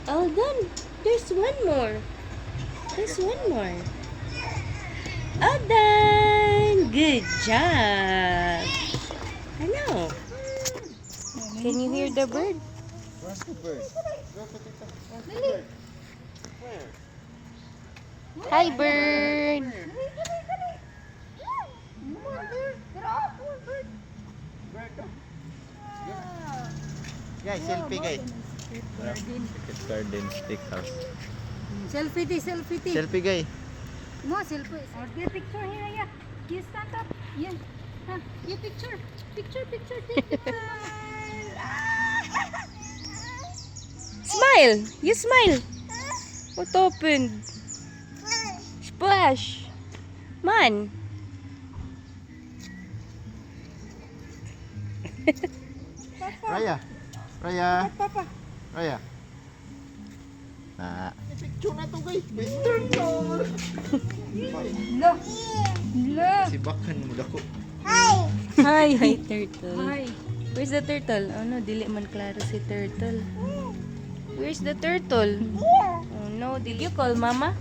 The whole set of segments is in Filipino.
All done. There's one more. There's one more. All done. Good job. Hello. Can you hear the bird? Where's the bird? Where? Hi, bird. Guys, selfie guys. Garden Steakhouse. Selfie di, selfie di. Selfie guys. Mo, selfie. Or get picture here, yeah. You stand up. Yeah. Huh. You picture. Picture, picture. Take picture. Smile. You smile. What opened? Splash. Man. Raya. Raya. Papa. Raya. Nah. Picture na to guys. Turtle. Lo. Lo. Si Bakan mo dako. Hi, hi, turtle. Hi. Where's the turtle? Oh no, dili man klaro si turtle. Where's the turtle? Oh no, did you call mama?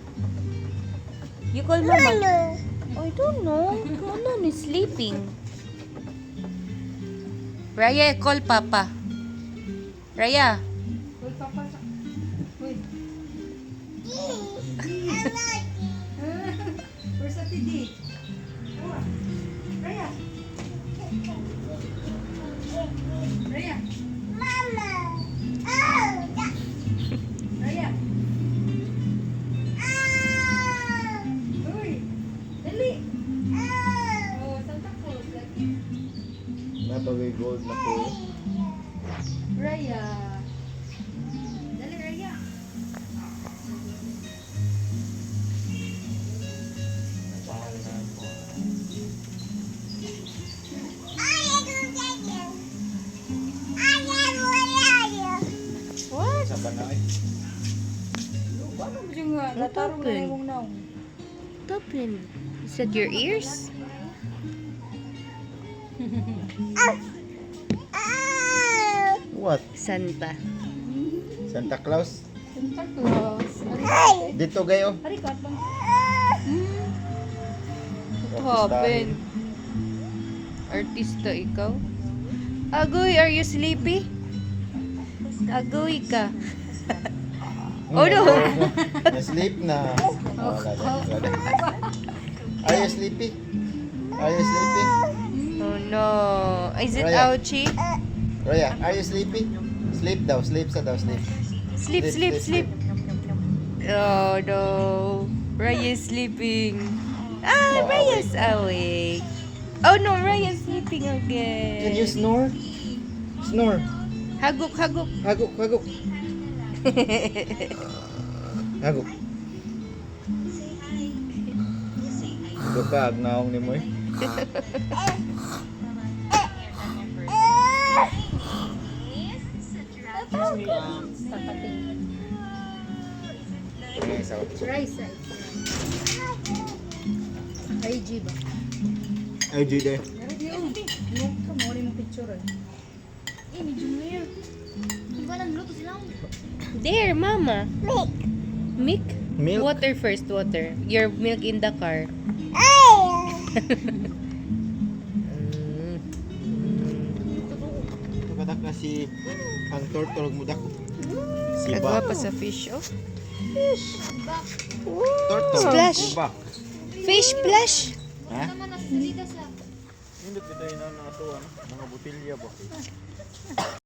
You call mama? Oh, I don't know. Mama is sleeping. Raya, call papa. Raya. Uy, papa. Uy. Where's the TD? Raya. Raya. Raya. Uy. Dali. Oh, Santa Claus lagi. Napagay gold na po. Raya. Dali, Raya. What? Sa banay. Paano mo dyan nga? Latarong na open? yung naong. What happened? Is that your ears? What? Santa. Santa Claus? Santa Claus. Ari, Dito gayo. ari ka bang? What happened? Artista ikaw? Agoy, are you sleepy? Agoy ka. Oh no! Na-sleep na. Oh, wala. Are you sleepy? Are you sleepy? Oh no. Is it Raya. ouchie? Raya, are you sleepy? Sleep daw, sleep sa daw, sleep. Sleep, sleep, sleep. Oh no. Raya is sleeping. Ah, Oh, Raya's awake. Oh no, Raya's sleeping again. Can you snore? Snore. Hagok, hagok. Hagok, hagok. Hagok. Duka, agnaong ni mo eh. Tapating. Isa ko. Rice. IG ba? Ay, Jide. Meron di yun. Yung kamori mong picture eh. Medyo weird. Hindi ba nagluto sila? There, mama. Milk. Milk? Water first, water. Your milk in the car. Tukadak na si ang turtle mo dako. Si Kagwa Bak. pa sa fish, oh. Turtle. Splash. Si Bak. Fish splash. Ha? Naman nasa salida sa Hindi kita ina na ito, mga botilya ba?